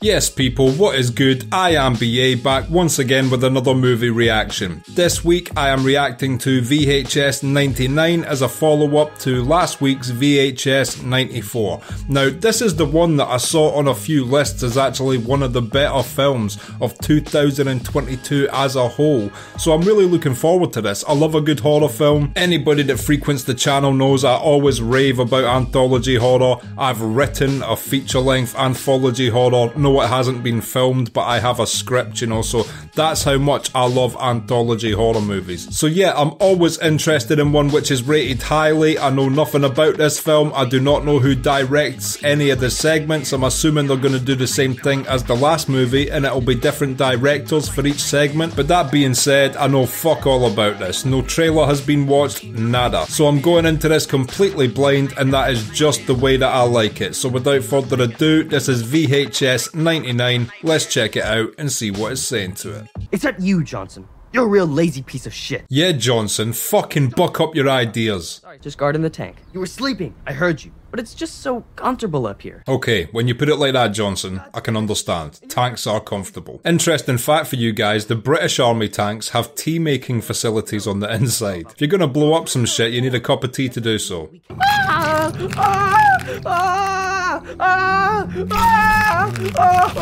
Yes people, what is good? I am BA, back once again with another movie reaction. This week I am reacting to VHS 99 as a follow-up to last week's VHS 94. Now this is the one that I saw on a few lists as actually one of the better films of 2022 as a whole, so I'm really looking forward to this. I love a good horror film. Anybody that frequents the channel knows I always rave about anthology horror. I've written a feature-length anthology horror. No, it hasn't been filmed, but I have a script, you know, so that's how much I love anthology horror movies. So yeah, I'm always interested in one which is rated highly. I know nothing about this film. I do not know who directs any of the segments. I'm assuming they're going to do the same thing as the last movie, and it'll be different directors for each segment. But that being said, I know fuck all about this. No trailer has been watched, nada. So I'm going into this completely blind, and that is just the way that I like it. So without further ado, this is VHS 99. Let's check it out and see what it's saying to it. Except you, Johnson. You're a real lazy piece of shit. Yeah, Johnson, fucking buck up your ideas. Sorry, just guarding the tank. You were sleeping, I heard you. But it's just so comfortable up here. Okay, when you put it like that, Johnson, I can understand. Tanks are comfortable. Interesting fact for you guys, the British Army tanks have tea-making facilities on the inside. If you're gonna blow up some shit, you need a cup of tea to do so.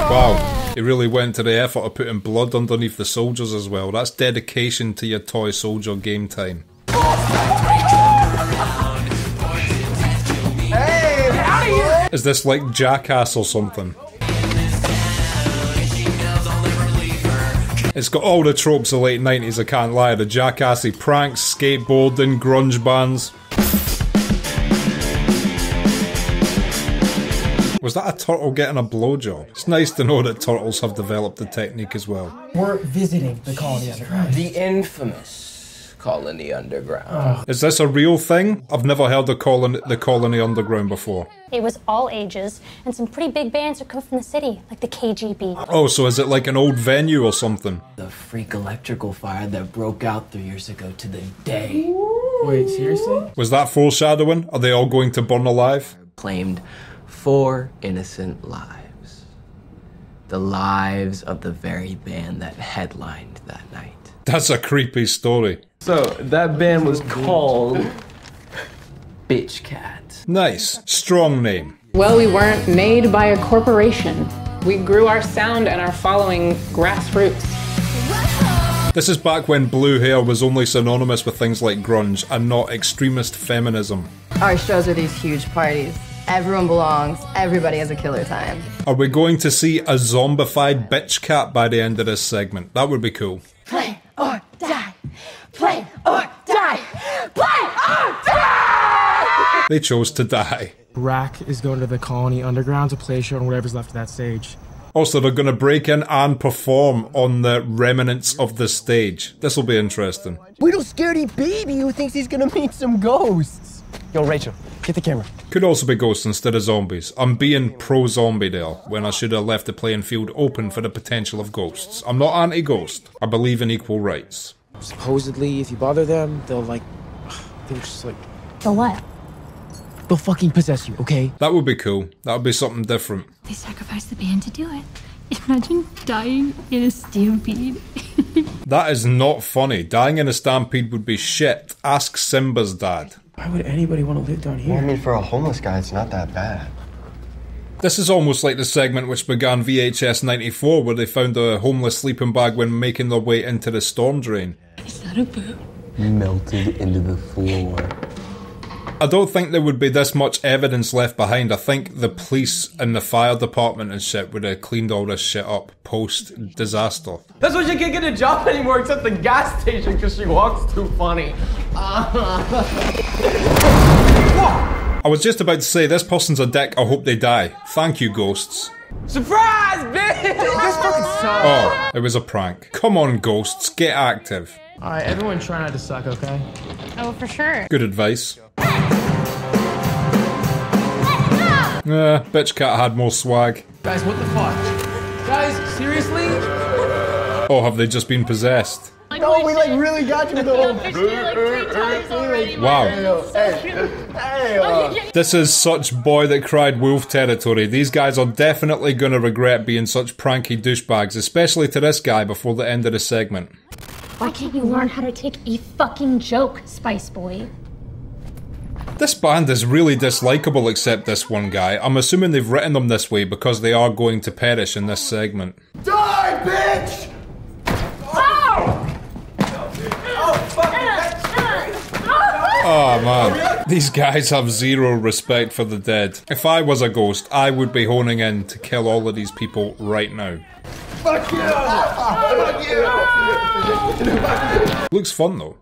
Wow, he really went to the effort of putting blood underneath the soldiers as well. That's dedication to your toy soldier game time. Is this like Jackass or something? It's got all the tropes of late 90s, I can't lie. The jackassy pranks, skateboarding, grunge bands. Was that a turtle getting a blowjob? It's nice to know that turtles have developed the technique as well. We're visiting the Colony Underground. The infamous Colony Underground. Is this a real thing? I've never heard of the Colony Underground before. It was all ages, and some pretty big bands are coming from the city, like the KGB. Oh, so is it like an old venue or something? The freak electrical fire that broke out 3 years ago to the day. Wait, seriously? Was that foreshadowing? Are they all going to burn alive? Claimed 4 innocent lives. The lives of the very band that headlined that night. That's a creepy story. So, that band was called Bitch Cat. Nice. Strong name. Well, we weren't made by a corporation. We grew our sound and our following grassroots. This is back when blue hair was only synonymous with things like grunge and not extremist feminism. Our shows are these huge parties. Everyone belongs. Everybody has a killer time. Are we going to see a zombified bitch cat by the end of this segment? That would be cool. Play or die. Play or die. Play or die! They chose to die. Rack is going to the Colony Underground to play a show on whatever's left of that stage. Also, they're going to break in and perform on the remnants of the stage. This will be interesting. Little scaredy baby who thinks he's gonna meet some ghosts. Yo, Rachel, get the camera. Could also be ghosts instead of zombies. I'm being pro-zombie there, when I should have left the playing field open for the potential of ghosts. I'm not anti-ghost. I believe in equal rights. Supposedly, if you bother them, they'll they'll just The what? They'll fucking possess you, okay? That would be cool. That would be something different. They sacrificed the band to do it. Imagine dying in a stampede. That is not funny. Dying in a stampede would be shit. Ask Simba's dad. Why would anybody want to live down here? Well, I mean, for a homeless guy, it's not that bad. This is almost like the segment which began VHS 94, where they found a homeless sleeping bag when making their way into the storm drain. Is that a boot? Melted into the floor. I don't think there would be this much evidence left behind. I think the police and the fire department and shit would have cleaned all this shit up post-disaster. That's why she can't get a job anymore except the gas station because she walks too funny. I was just about to say, this person's a dick, I hope they die. Thank you, ghosts. Surprise, bitch! This fucking sucks. Oh, it was a prank. Come on, ghosts, get active. Alright, everyone try not to suck, okay? Oh, for sure. Good advice. Bitch cat had more swag. Guys, what the fuck? Guys, seriously? Or have they just been possessed? No, we like really got you with the whole. Wow. Hey, This is such boy that cried wolf territory. These guys are definitely gonna regret being such pranky douchebags, especially to this guy before the end of the segment. Why can't you learn how to take a fucking joke, Spice Boy? This band is really dislikable except this one guy. I'm assuming they've written them this way because they are going to perish in this segment. Die, bitch! Oh man, these guys have zero respect for the dead. If I was a ghost, I would be honing in to kill all of these people right now. Fuck you! Fuck you! Looks fun though.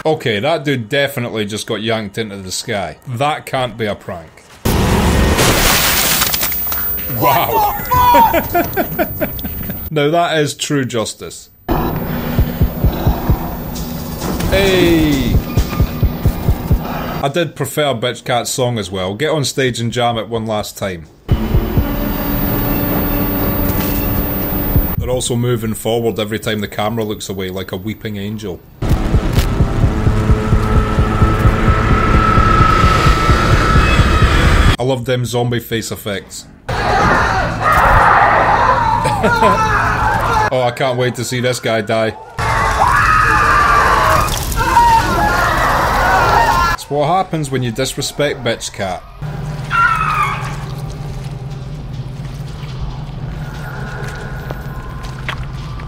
Okay, that dude definitely just got yanked into the sky. That can't be a prank. Wow. Now that is true justice. Hey! I did prefer Bitch Cat's song as well. Get on stage and jam it one last time. They're also moving forward every time the camera looks away like a weeping angel. I love them zombie face effects. Oh, I can't wait to see this guy die. It's what happens when you disrespect Bitch Cat.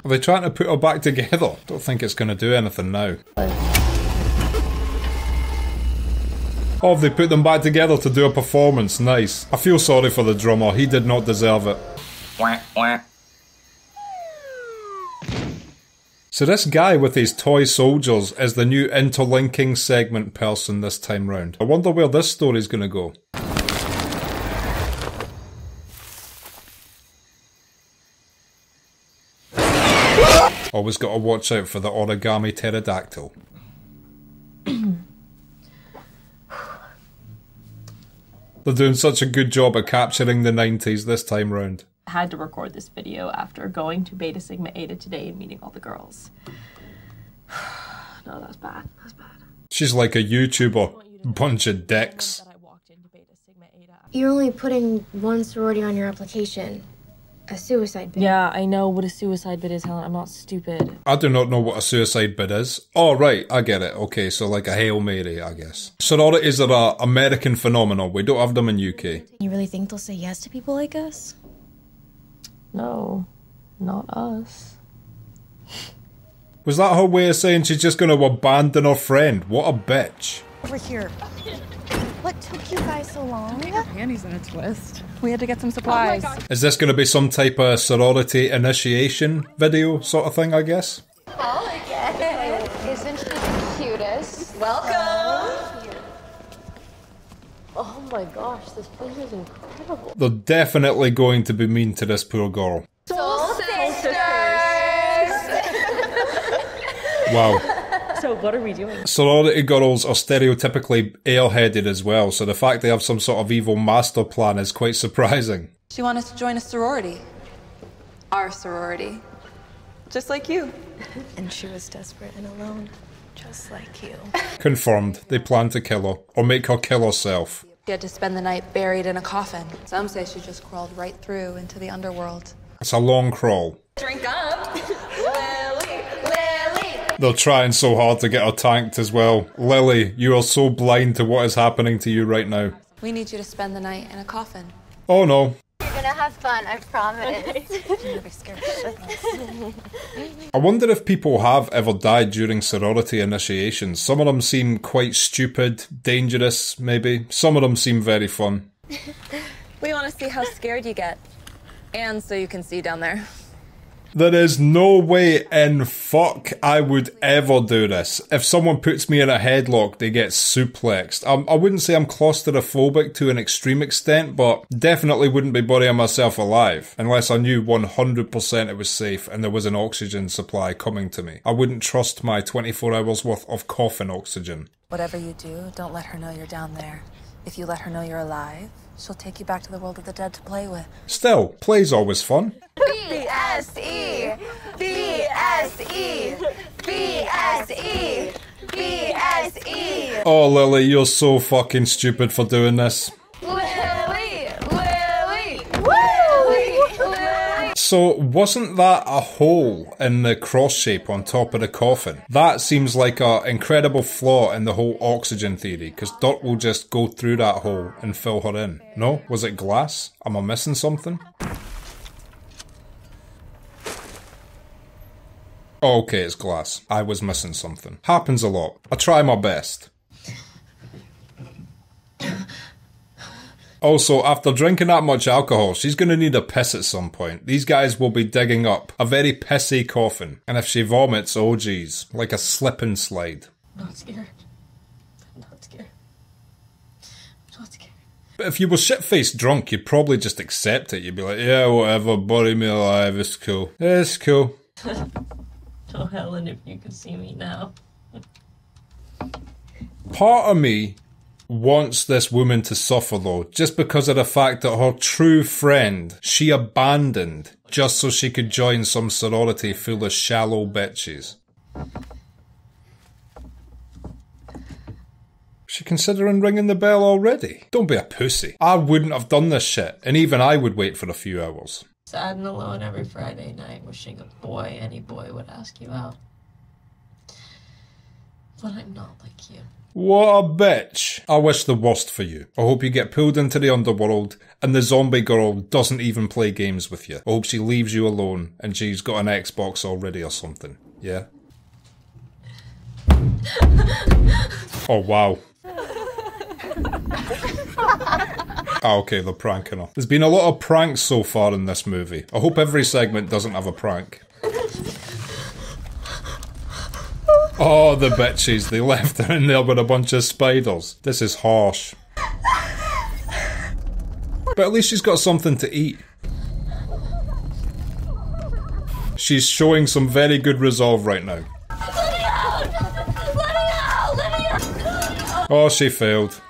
Are they trying to put her back together? Don't think it's going to do anything now. Oh, they put them back together to do a performance. Nice. I feel sorry for the drummer. He did not deserve it. So this guy with his toy soldiers is the new interlinking segment person this time round. I wonder where this story's gonna go. Always gotta watch out for the origami pterodactyl. They're doing such a good job at capturing the 90s this time round. I had to record this video after going to Beta Sigma Eta today and meeting all the girls. No, that's bad. That's bad. She's like a YouTuber. Bunch of dicks. You're only putting one sorority on your application. A suicide bid. Yeah, I know what a suicide bid is, Helen. I'm not stupid. I do not know what a suicide bid is. Oh, right, I get it. Okay, so like a Hail Mary, I guess. Sororities are an American phenomenon. We don't have them in UK. You really think they'll say yes to people like us? No, not us. Was that her way of saying she's just going to abandon her friend? What a bitch. Over here. What took you guys so long? Her panties in a twist. We had to get some supplies. Oh, is this going to be some type of sorority initiation video sort of thing, I guess? Oh, okay. Isn't she the cutest? Welcome. Oh my gosh, this place is incredible. They're definitely going to be mean to this poor girl. Soul Sisters! Wow. So what are we doing? Sorority girls are stereotypically airheaded as well, so the fact they have some sort of evil master plan is quite surprising. She wanted to join a sorority. Our sorority. Just like you. And she was desperate and alone, just like you. Confirmed. They plan to kill her, or make her kill herself. She had to spend the night buried in a coffin. Some say she just crawled right through into the underworld. It's a long crawl. Drink up! Lily! Lily! They're trying so hard to get her tanked as well. Lily, you are so blind to what is happening to you right now. We need you to spend the night in a coffin. Oh no. You're gonna have fun, I promise. I wonder if people have ever died during sorority initiations. Some of them seem quite stupid, dangerous, maybe. Some of them seem very fun. We want to see how scared you get. And so you can see down there. There is no way in fuck I would ever do this. If someone puts me in a headlock, they get suplexed. I wouldn't say I'm claustrophobic to an extreme extent, but definitely wouldn't be burying myself alive unless I knew 100% it was safe and there was an oxygen supply coming to me. I wouldn't trust my 24 hours worth of coffin oxygen. Whatever you do, don't let her know you're down there. If you let her know you're alive, she'll take you back to the world of the dead to play with. Still, play's always fun. The BSE! BSE! BSE! BSE! Oh, Lily, you're so fucking stupid for doing this. Lily! Lily! Lily! So, wasn't that a hole in the cross shape on top of the coffin? That seems like an incredible flaw in the whole oxygen theory, because dirt will just go through that hole and fill her in. No? Was it glass? Am I missing something? Oh, okay, it's glass. I was missing something. Happens a lot. I try my best. Also, after drinking that much alcohol, she's going to need a piss at some point. These guys will be digging up a very pissy coffin. And if she vomits, oh geez, like a slip and slide. I'm not scared. I'm not scared. I'm not scared. But if you were shit-faced drunk, you'd probably just accept it. You'd be like, yeah, whatever, bury me alive, it's cool. It's cool. Oh, Helen, if you could see me now. Part of me wants this woman to suffer though, just because of the fact that her true friend she abandoned just so she could join some sorority full of shallow bitches. She considering ringing the bell already? Don't be a pussy. I wouldn't have done this shit, and even I would wait for a few hours. Sad and alone every Friday night, wishing a boy, any boy, would ask you out. But I'm not like you. What a bitch. I wish the worst for you. I hope you get pulled into the underworld and the zombie girl doesn't even play games with you. I hope she leaves you alone and she's got an Xbox already or something. Yeah? Oh, wow. Ah, okay, they're pranking her. There's been a lot of pranks so far in this movie. I hope every segment doesn't have a prank. Oh, the bitches. They left her in there with a bunch of spiders. This is harsh. But at least she's got something to eat. She's showing some very good resolve right now. Oh, she failed.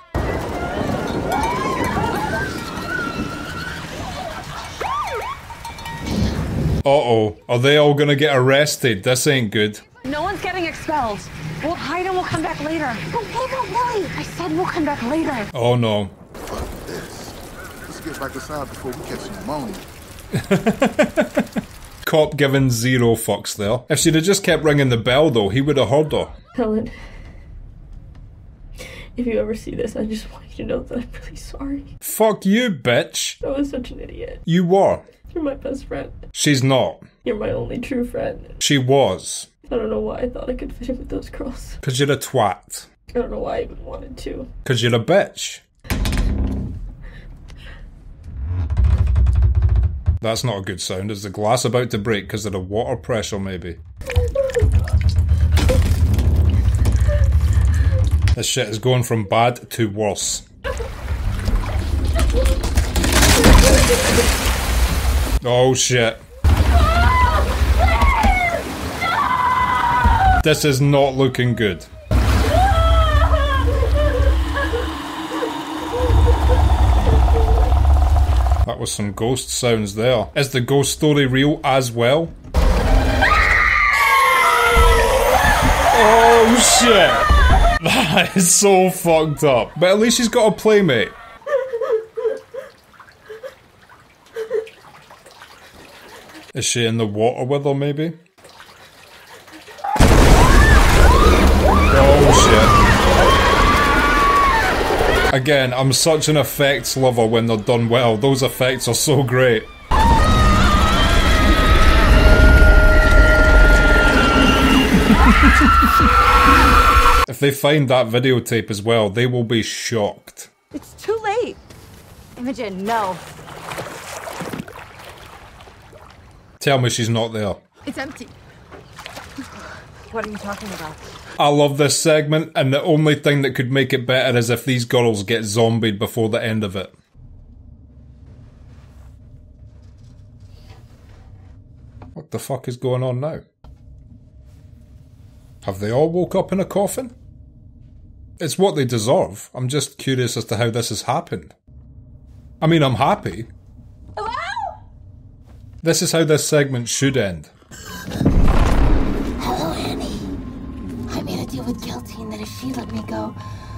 Uh-oh. Are they all gonna get arrested? This ain't good. No one's getting expelled. We'll hide and we'll come back later. No, Lily. I said we'll come back later. Oh no. Fuck this. Let's get back inside before we catch pneumonia. Cop giving zero fucks there. If she'd have just kept ringing the bell though, he would have heard her. Helen, if you ever see this, I just want you to know that I'm really sorry. Fuck you, bitch. I was such an idiot. You were. You're my best friend. She's not. You're my only true friend. She was. I don't know why I thought I could fit in with those girls. 'Cause you're a twat. I don't know why I even wanted to. 'Cause you're a bitch. That's not a good sound. Is the glass about to break because of the water pressure, maybe? This shit is going from bad to worse. Oh shit. This is not looking good. That was some ghost sounds there. Is the ghost story real as well? Oh shit! That is so fucked up. But at least she's got a playmate. Is she in the water with her, maybe? Oh shit. Again, I'm such an effects lover when they're done well. Those effects are so great. If they find that videotape as well, they will be shocked. It's too late. Imogen, no. Tell me she's not there. It's empty. What are you talking about? I love this segment, and the only thing that could make it better is if these girls get zombied before the end of it. What the fuck is going on now? Have they all woke up in a coffin? It's what they deserve. I'm just curious as to how this has happened. I mean, I'm happy. Hello? This is how this segment should end. Hello, Annie. I made a deal with Guillotine that if she let me go,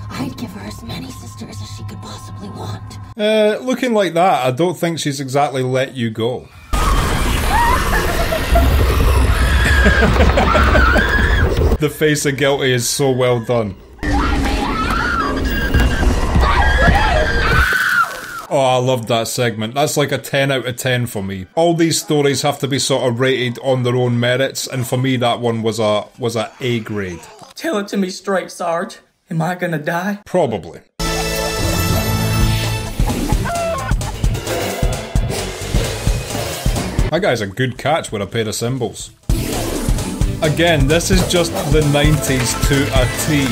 I'd give her as many sisters as she could possibly want. Looking like that, I don't think she's exactly let you go. The face of Guilty is so well done. Oh, I loved that segment. That's like a 10 out of 10 for me. All these stories have to be sort of rated on their own merits, and for me that one was a A grade. Tell it to me straight, Sarge. Am I gonna die? Probably. That guy's a good catch with a pair of cymbals. Again, this is just the 90s to a T.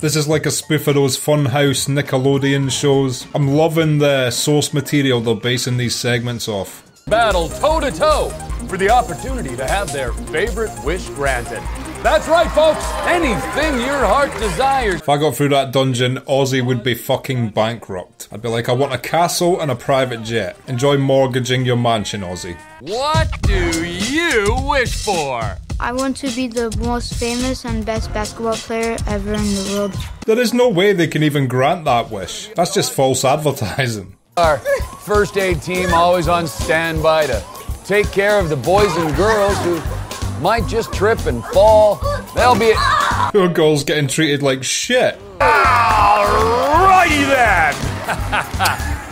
This is like a spoof of those Funhouse Nickelodeon shows. I'm loving the source material they're basing these segments off. Battle toe-to-toe for the opportunity to have their favorite wish granted. That's right, folks. Anything your heart desires. If I got through that dungeon, Ozzy would be fucking bankrupt. I'd be like, I want a castle and a private jet. Enjoy mortgaging your mansion, Ozzy. What do you wish for? I want to be the most famous and best basketball player ever in the world. There is no way they can even grant that wish. That's just false advertising. Our first aid team always on standby to take care of the boys and girls who might just trip and fall. They'll be... Poor girls getting treated like shit. Alrighty then!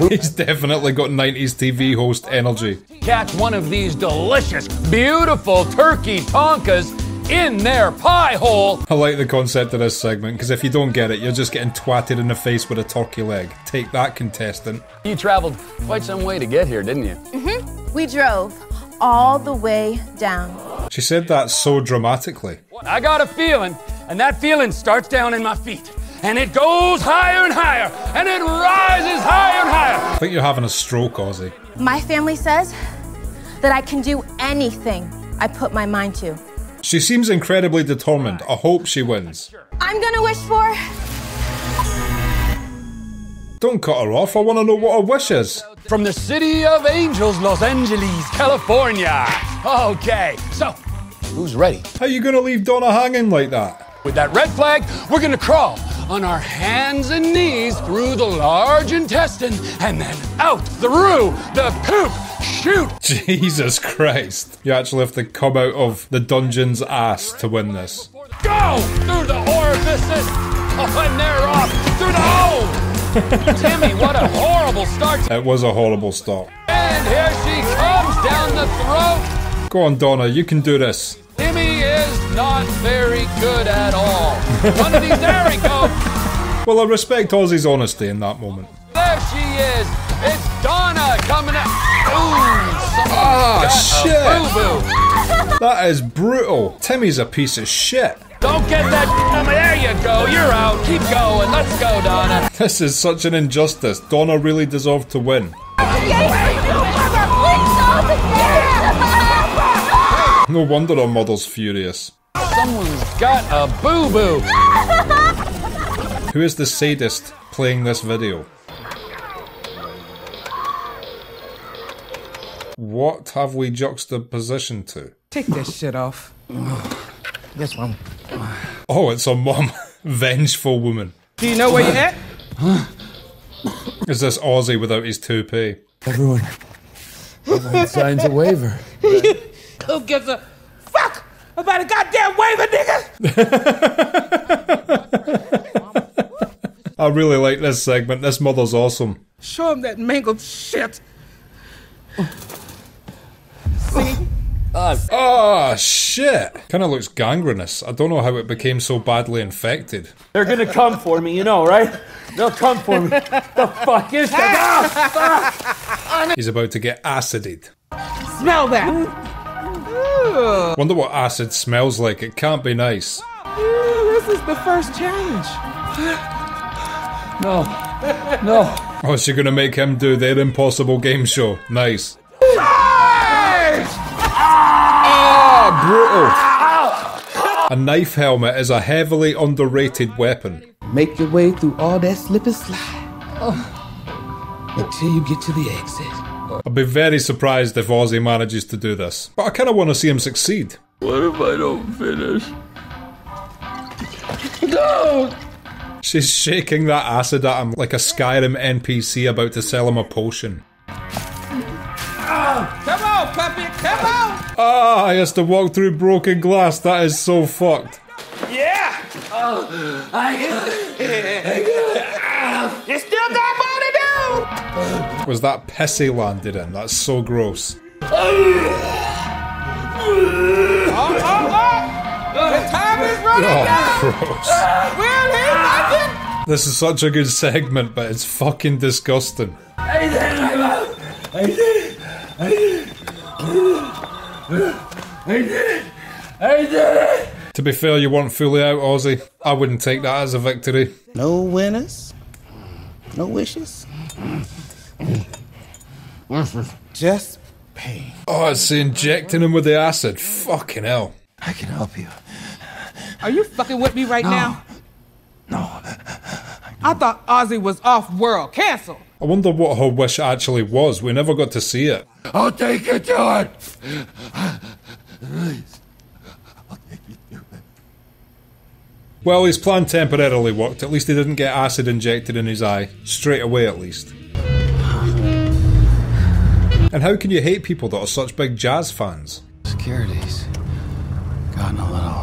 He's definitely got 90s TV host energy. Catch one of these delicious, beautiful turkey tonkas in their pie hole. I like the concept of this segment, because if you don't get it, you're just getting twatted in the face with a turkey leg. Take that, contestant. You traveled quite some way to get here, didn't you? Mm-hmm. We drove all the way down. She said that so dramatically. I got a feeling, and that feeling starts down in my feet. And it goes higher and higher, and it rises higher and higher. I think you're having a stroke, Ozzy. My family says that I can do anything I put my mind to. She seems incredibly determined. I hope she wins. I'm gonna wish for... Don't cut her off. I want to know what her wish is. From the city of angels, Los Angeles, California. Okay, so, who's ready? How are you going to leave Donna hanging like that? With that red flag, we're gonna crawl on our hands and knees through the large intestine and then out through the poop chute. Jesus Christ. You actually have to come out of the dungeon's ass to win this. Go through the orifices. Oh, and they're off through the hole. Timmy, what a horrible start. It was a horrible start. And here she comes down the throat. Go on, Donna, you can do this. Timmy is not very good at all. One of these, there we go. Well, I respect Ozzy's honesty in that moment. There she is. It's Donna coming up. Shit. That is brutal. Timmy's a piece of shit. Don't get that. There you go. You're out. Keep going. Let's go, Donna. This is such an injustice. Donna really deserved to win. No wonder our mother's furious. Someone's got a boo-boo. Who is the sadist playing this video? What have we juxtaposition to? Take this shit off. Yes, Mom. Oh, it's a mom. Vengeful woman. Do you know where you're at? Is this Ozzy without his toupee? Everyone signs a waiver. Who gives a fuck about a goddamn waiver, nigga? I really like this segment. This mother's awesome. Show him that mangled shit. See? Oh, shit. Kind of looks gangrenous. I don't know how it became so badly infected. They're gonna come for me, you know, right? They'll come for me. The fuck is that? He's about to get acided. Smell that. Wonder what acid smells like. It can't be nice. This is the first challenge. No. Oh, is she gonna make him do their impossible game show? Nice. Brutal. A knife helmet is a heavily underrated weapon. Make your way through all that slip and slide until you get to the exit. I'll be very surprised if Ozzy manages to do this, but I kind of want to see him succeed. What if I don't finish? No! She's shaking that acid at him like a Skyrim NPC about to sell him a potion. Come on, puppy, come on! Ah, he has to walk through broken glass. That is so fucked. Yeah! I you still got more to do! Was that piss he landed in? That's so gross. The time is running down! Gross. Will he make it? This is such a good segment, but it's fucking disgusting. I did it! I did it! I did it! I did it! To be fair, you weren't fully out, Ozzy. I wouldn't take that as a victory. No winners, no wishes. Just pain. Oh, it's injecting him with the acid. Fucking hell. I can help you. Are you fucking with me right now? No. I thought Ozzy was off-world. Cancel. I wonder what her wish actually was. We never got to see it. I'll take you to it! Well, his plan temporarily worked. At least he didn't get acid injected in his eye. Straight away, at least. And how can you hate people that are such big jazz fans? Security's gotten a little,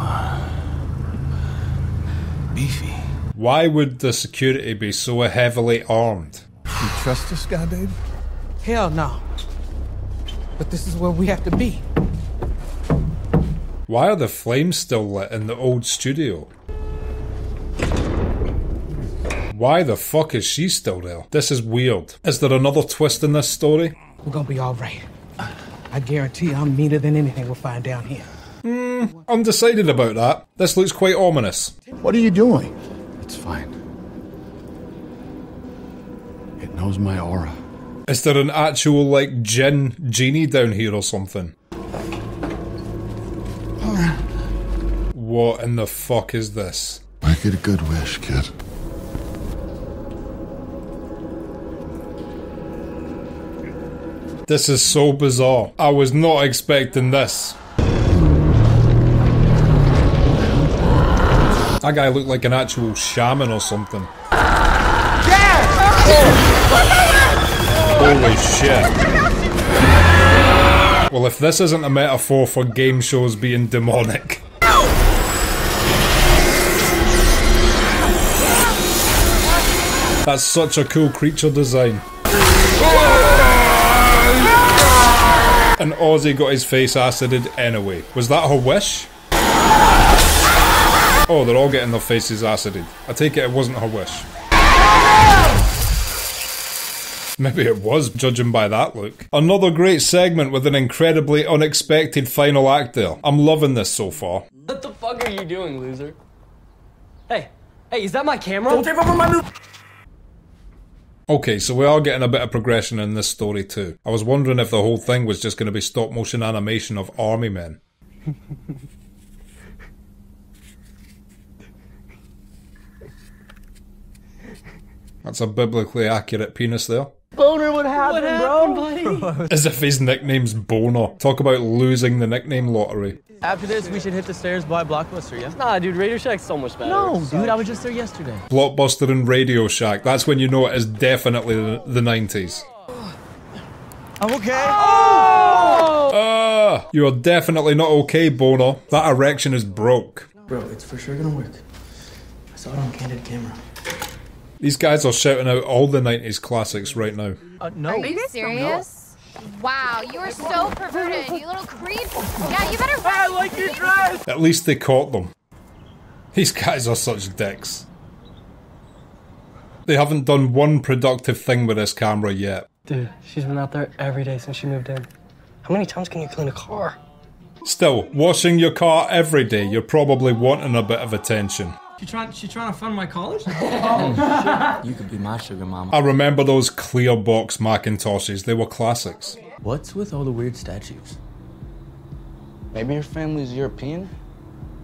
beefy. Why would the security be so heavily armed? You trust this guy, baby? Hell no. But this is where we have to be. Why are the flames still lit in the old studio? Why the fuck is she still there? This is weird. Is there another twist in this story? We're gonna be alright. I guarantee I'm meaner than anything we'll find down here. Undecided about that. This looks quite ominous. What are you doing? It's fine. It knows my aura. Is there an actual, like, djinn genie down here or something? What in the fuck is this? Make it a good wish, kid. This is so bizarre. I was not expecting this. That guy looked like an actual shaman or something. Holy shit. Well, if this isn't a metaphor for game shows being demonic. That's such a cool creature design. And Ozzy got his face acided anyway. Was that her wish? Oh, they're all getting their faces acided. I take it wasn't her wish. Maybe it was, judging by that look. Another great segment with an incredibly unexpected final act there. I'm loving this so far. What the fuck are you doing, loser? Hey, is that my camera? Don't take over my new... Okay, so we are getting a bit of progression in this story too. I was wondering if the whole thing was just going to be stop motion animation of army men. That's a biblically accurate penis there. Boner, what happened, bro? As if his nickname's Boner. Talk about losing the nickname lottery. After this, we should hit the stairs by Blockbuster, yeah? Nah, dude, Radio Shack's so much better. No, dude, I was just there yesterday. Blockbuster and Radio Shack. That's when you know it is definitely the 90s. I'm okay. You are definitely not okay, Boner. That erection is broke. Bro, it's for sure gonna work. I saw it on candid camera. These guys are shouting out all the 90s classics right now. No. Are you serious? Wow, you are so perverted, you little creep. Yeah, you better... I like your dress! At least they caught them. These guys are such dicks. They haven't done one productive thing with this camera yet. Dude, she's been out there every day since she moved in. How many times can you clean a car? Still, washing your car every day, you're probably wanting a bit of attention. She trying to fund my college? You could be my sugar mama. I remember those clear box Macintoshes, they were classics. What's with all the weird statues? Maybe your family's European?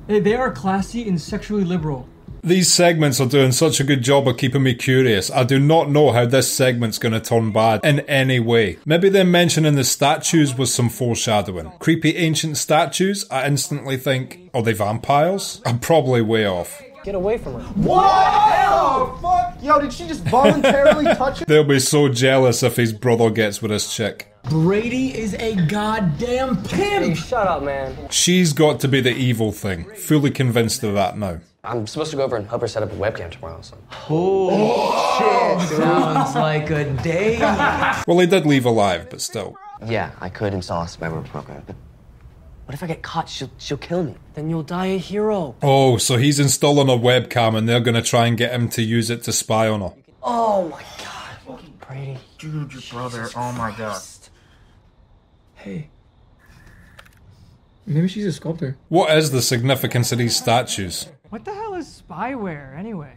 They are classy and sexually liberal. These segments are doing such a good job of keeping me curious. I do not know how this segment's going to turn bad in any way. Maybe them mentioning the statues was some foreshadowing. Creepy ancient statues, I instantly think, are they vampires? I'm probably way off. Get away from her. What the fuck? Yo, did she just voluntarily touch it? They'll be so jealous if his brother gets with his chick. Brady is a goddamn pimp! Hey, shut up, man. She's got to be the evil thing. Fully convinced of that now. I'm supposed to go over and help her set up a webcam tomorrow, so. Oh, shit! Sounds like a day. Well, he did leave alive, but still. Yeah, I could install a spyware program, but what if I get caught? She'll kill me. Then you'll die a hero. Oh, so he's installing a webcam and they're gonna try and get him to use it to spy on her. Oh my god. Brady. Dude, your brother. Oh my god. Hey. Maybe she's a sculptor. What is the significance of these statues? What the hell is spyware, anyway?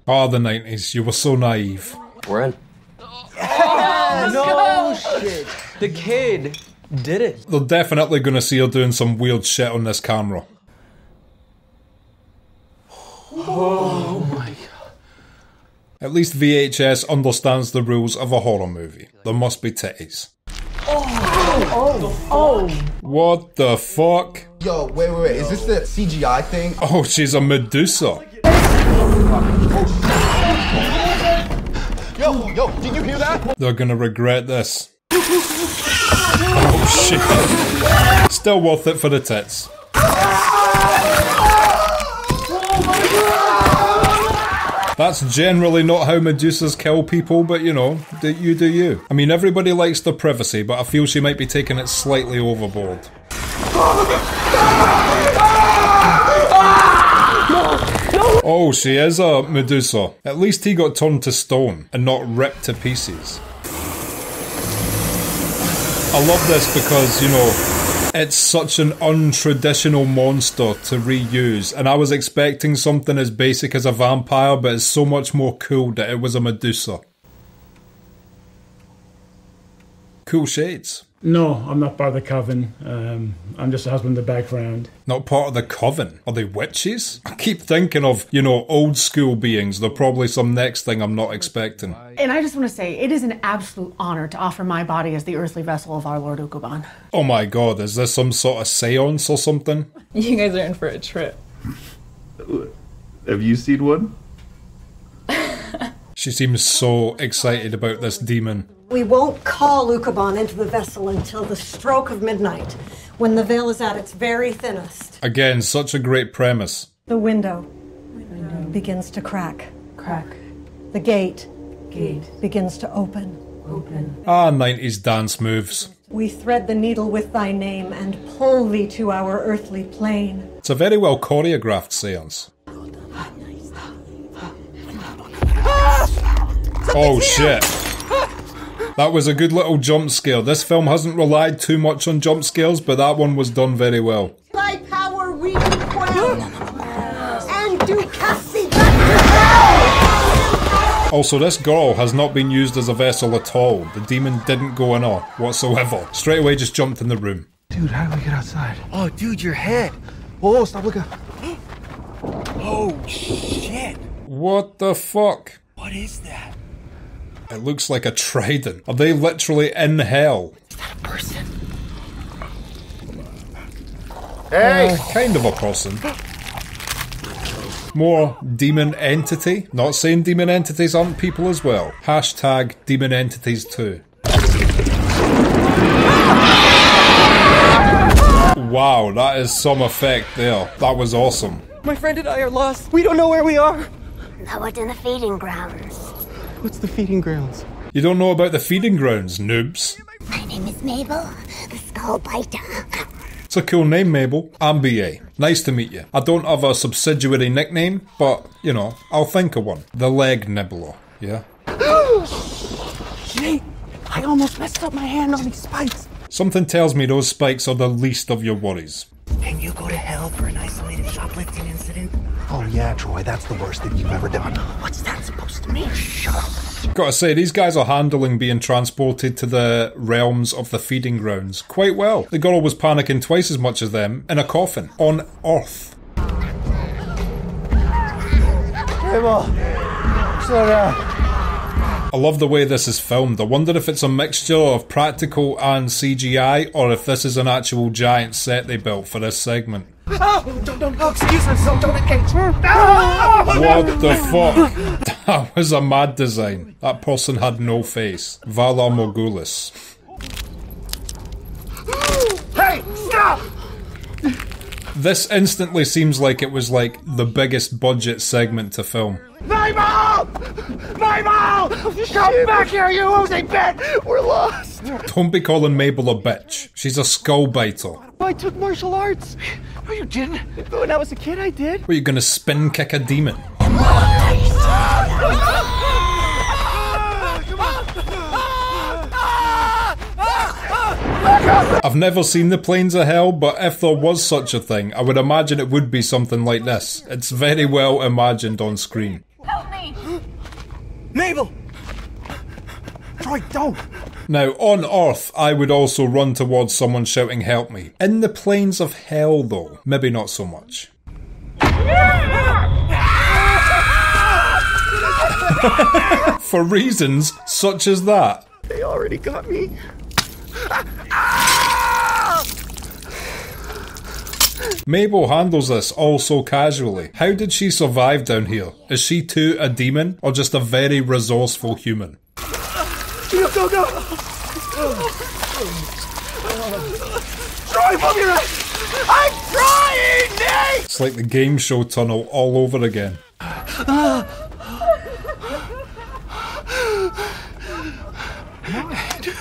Ah, the 90s. You were so naive. We're in. No shit. The kid did it. They're definitely gonna see her doing some weird shit on this camera. Oh my god. At least VHS understands the rules of a horror movie. There must be titties. What the fuck? Yo, wait. Is this the CGI thing? Oh, she's a Medusa. Yo, did you hear that? They're gonna regret this. Oh shit. Still worth it for the tits. That's generally not how Medusas kill people, but you know, do you. I mean, everybody likes their privacy, but I feel she might be taking it slightly overboard. Oh, she is a Medusa. At least he got turned to stone and not ripped to pieces. I love this because, you know, it's such an untraditional monster to reuse, and I was expecting something as basic as a vampire, but it's so much more cool that it was a Medusa. Cool shades. No, I'm not part of the coven. I'm just a husband in the background. Not part of the coven? Are they witches? I keep thinking of, you know, old school beings. They're probably some next thing I'm not expecting. And I just want to say, it is an absolute honor to offer my body as the earthly vessel of our Lord Ukuban. Oh my god, is this some sort of seance or something? You guys are in for a trip. Have you seen one? She seems so excited about this demon. We won't call Ukuban into the vessel until the stroke of midnight, when the veil is at its very thinnest. Again, such a great premise. The window begins to crack. The gate begins to open. Ah, 90s dance moves. We thread the needle with thy name and pull thee to our earthly plane. It's a very well choreographed seance. Oh shit. That was a good little jump scare. This film hasn't relied too much on jump scares, but that one was done very well. Thy power we quell, and do cast thee back to hell! Also, this girl has not been used as a vessel at all. The demon didn't go in her whatsoever. Straight away just jumped in the room. Dude, how do we get outside? Oh, dude, your head. Whoa, stop looking. Oh, shit. What the fuck? What is that? It looks like a trident. Are they literally in hell? Is that a person? Hey! Kind of a person. More demon entity. Not saying demon entities aren't people as well. Hashtag demon entities too. Wow, that is some effect there. That was awesome. My friend and I are lost. We don't know where we are. Lowered in the feeding grounds. What's the feeding grounds? You don't know about the feeding grounds, noobs. My name is Mabel, the Skull Biter. It's a cool name, Mabel. I'm BA. Nice to meet you. I don't have a subsidiary nickname, but, you know, I'll think of one. The Leg Nibbler, yeah? Nate, I almost messed up my hand on these spikes. Something tells me those spikes are the least of your worries. And you go to hell for an isolated shoplifting incident? Oh yeah, Troy, that's the worst thing you've ever done. What's that supposed to mean? Shut up. Gotta say, these guys are handling being transported to the realms of the feeding grounds quite well. The girl was panicking twice as much as them in a coffin on Earth. Mabel, slow down. I love the way this is filmed. I wonder if it's a mixture of practical and CGI, or if this is an actual giant set they built for this segment. Don't excuse myself, don't engage. What the fuck? That was a mad design. That person had no face. Valar Morghulis. Hey, stop! This instantly seems like it was like the biggest budget segment to film. Mabel! Mabel! Come back here, you losing bitch! We're lost! Don't be calling Mabel a bitch. She's a skull biter. I took martial arts. No, you didn't. When I was a kid, I did. Were you gonna spin kick a demon? I've never seen The Plains of Hell, but if there was such a thing, I would imagine it would be something like this. It's very well imagined on screen. Help me! Mabel! Troy, don't! Now, on Earth, I would also run towards someone shouting help me. In The Plains of Hell, though, maybe not so much. For reasons such as that. They already got me. Mabel handles this all so casually. How did she survive down here? Is she too a demon, or just a very resourceful human? Go, go, go! Troy, move your ass! I'm trying, Nate! It's like the game show tunnel all over again.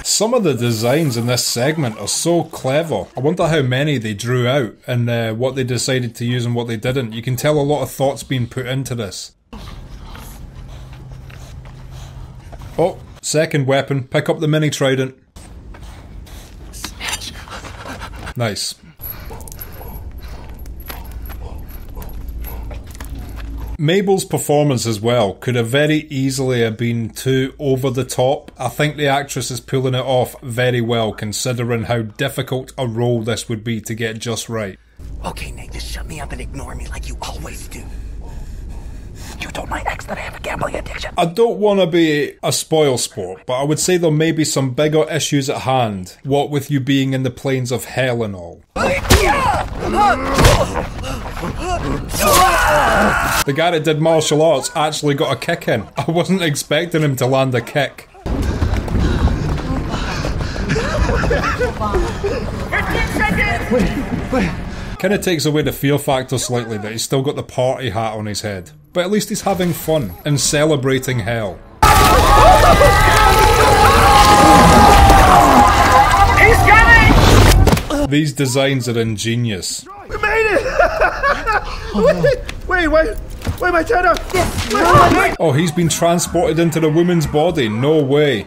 Some of the designs in this segment are so clever. I wonder how many they drew out and what they decided to use and what they didn't. You can tell a lot of thought's been put into this. Oh, second weapon. Pick up the mini trident. Snatch. Nice. Mabel's performance as well could have very easily have been too over the top. I think the actress is pulling it off very well considering how difficult a role this would be to get just right. Okay, Nate, just shut me up and ignore me like you always do. You told my ex that I have a gambling addiction. I don't want to be a spoil sport, but I would say there may be some bigger issues at hand, what with you being in the plains of hell and all. The guy that did martial arts actually got a kick in. I wasn't expecting him to land a kick. 15 seconds! Wait. Kinda takes away the fear factor slightly that he's still got the party hat on his head. But at least he's having fun and celebrating hell. He's coming! These designs are ingenious. We made it! Wait, my tether! Oh, he's been transported into the woman's body. No way.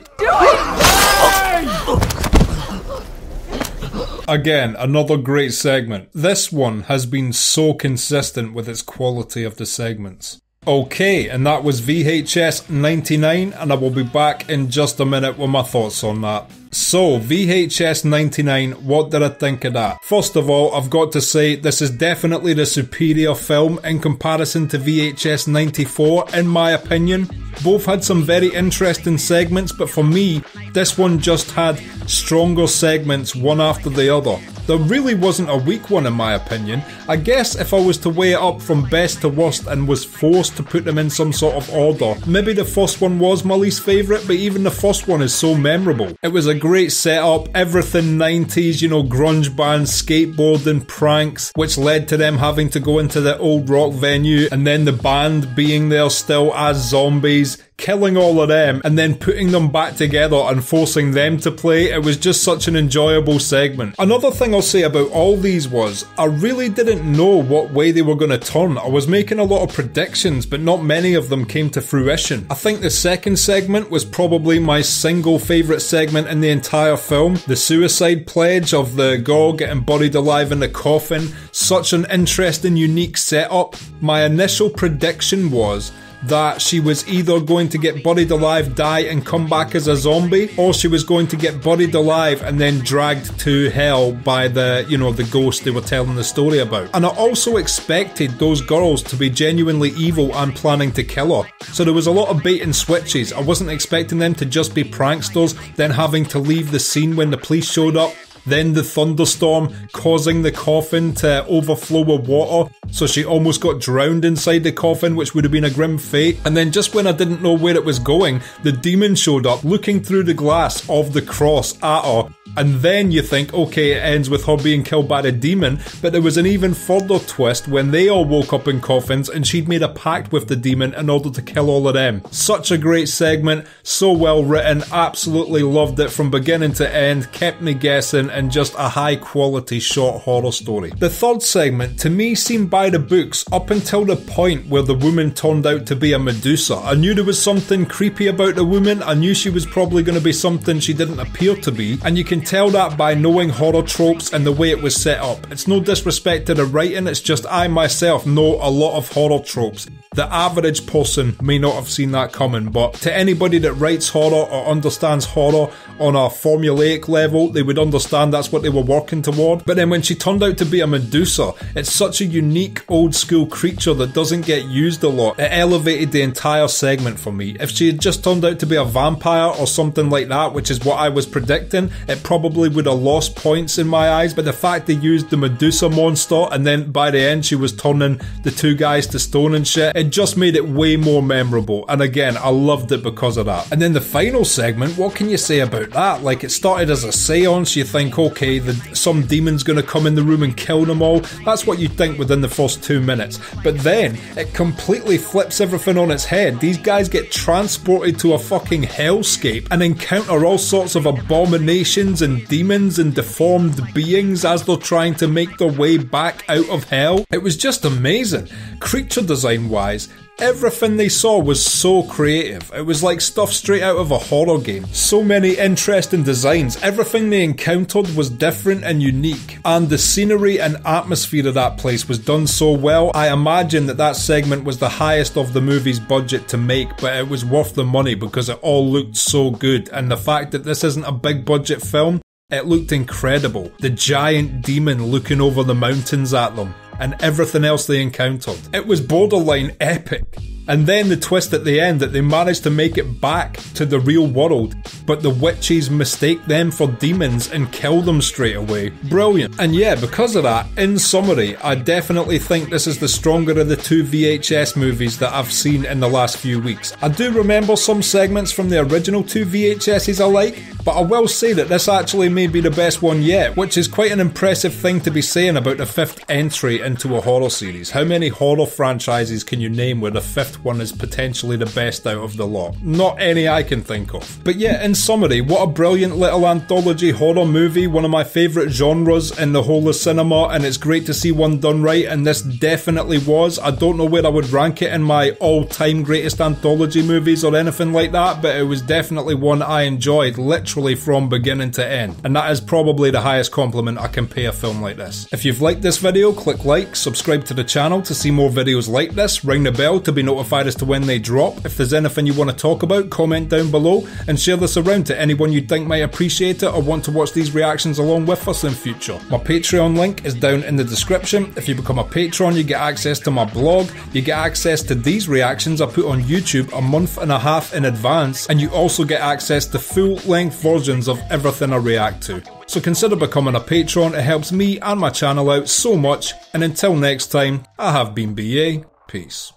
Again, another great segment. This one has been so consistent with its quality of the segments. Okay, and that was VHS 99, and I will be back in just a minute with my thoughts on that. So, VHS 99, what did I think of that? First of all, I've got to say, this is definitely the superior film in comparison to VHS 94, in my opinion. Both had some very interesting segments, but for me, this one just had stronger segments one after the other. There really wasn't a weak one in my opinion. I guess if I was to weigh it up from best to worst and was forced to put them in some sort of order, maybe the first one was my least favourite, but even the first one is so memorable. It was a great setup, everything 90s, you know, grunge bands, skateboarding, pranks, which led to them having to go into the old rock venue, and then the band being there still as zombies, killing all of them and then putting them back together and forcing them to play. It was just such an enjoyable segment. Another thing I'll say about all these was I really didn't know what way they were going to turn. I was making a lot of predictions, but not many of them came to fruition. I think the second segment was probably my single favourite segment in the entire film. The suicide pledge of the Gorg getting buried alive in the coffin. Such an interesting, unique setup. My initial prediction was that she was either going to get buried alive, die and come back as a zombie, or she was going to get buried alive and then dragged to hell by the, you know, the ghost they were telling the story about. And I also expected those girls to be genuinely evil and planning to kill her. So there was a lot of bait and switches. I wasn't expecting them to just be pranksters, then having to leave the scene when the police showed up. Then the thunderstorm causing the coffin to overflow with water, so she almost got drowned inside the coffin, which would have been a grim fate. And then just when I didn't know where it was going, the demon showed up looking through the glass of the cross at her. And then you think, okay, it ends with her being killed by the demon, but there was an even further twist when they all woke up in coffins and she'd made a pact with the demon in order to kill all of them. Such a great segment, so well written, absolutely loved it from beginning to end, kept me guessing, and just a high quality short horror story. The third segment, to me, seemed by the books up until the point where the woman turned out to be a Medusa. I knew there was something creepy about the woman, I knew she was probably going to be something she didn't appear to be, and you can tell that by knowing horror tropes and the way it was set up. It's no disrespect to the writing, it's just I myself know a lot of horror tropes. The average person may not have seen that coming, but to anybody that writes horror or understands horror on a formulaic level, they would understand that's what they were working toward. But then when she turned out to be a Medusa, it's such a unique old school creature that doesn't get used a lot. It elevated the entire segment for me. If she had just turned out to be a vampire or something like that, which is what I was predicting, it probably would have lost points in my eyes. But the fact they used the Medusa monster and then by the end she was turning the two guys to stone and shit, it just made it way more memorable. And again, I loved it because of that. And then the final segment, what can you say about that? Like, it started as a seance, you think, okay, some demon's gonna come in the room and kill them all. That's what you think within the first 2 minutes. But then, it completely flips everything on its head. These guys get transported to a fucking hellscape and encounter all sorts of abominations and demons and deformed beings as they're trying to make their way back out of hell. It was just amazing. Creature design wise, everything they saw was so creative. It was like stuff straight out of a horror game. So many interesting designs. Everything they encountered was different and unique. And the scenery and atmosphere of that place was done so well. I imagine that segment was the highest of the movie's budget to make, but it was worth the money because it all looked so good. And the fact that this isn't a big budget film, it looked incredible. The giant demon looking over the mountains at them, and everything else they encountered. It was borderline epic. And then the twist at the end that they managed to make it back to the real world, but the witches mistake them for demons and kill them straight away. Brilliant. And yeah, because of that, in summary, I definitely think this is the stronger of the two VHS movies that I've seen in the last few weeks. I do remember some segments from the original two VHSs I like, but I will say that this actually may be the best one yet, which is quite an impressive thing to be saying about the fifth entry into a horror series. How many horror franchises can you name where the fifth one is potentially the best out of the lot? Not any I can think of. But yeah, in summary, what a brilliant little anthology horror movie, one of my favourite genres in the whole of cinema, and it's great to see one done right, and this definitely was. I don't know where I would rank it in my all-time greatest anthology movies or anything like that, but it was definitely one I enjoyed literally from beginning to end, and that is probably the highest compliment I can pay a film like this. If you've liked this video, click like, subscribe to the channel to see more videos like this, ring the bell to be notified as to when they drop. If there's anything you want to talk about, comment down below and share this around to anyone you think might appreciate it or want to watch these reactions along with us in future. My Patreon link is down in the description. If you become a patron, you get access to my blog, you get access to these reactions I put on YouTube a month and a half in advance, and you also get access to full-length versions of everything I react to. So consider becoming a patron, it helps me and my channel out so much, and until next time, I have been BA, peace.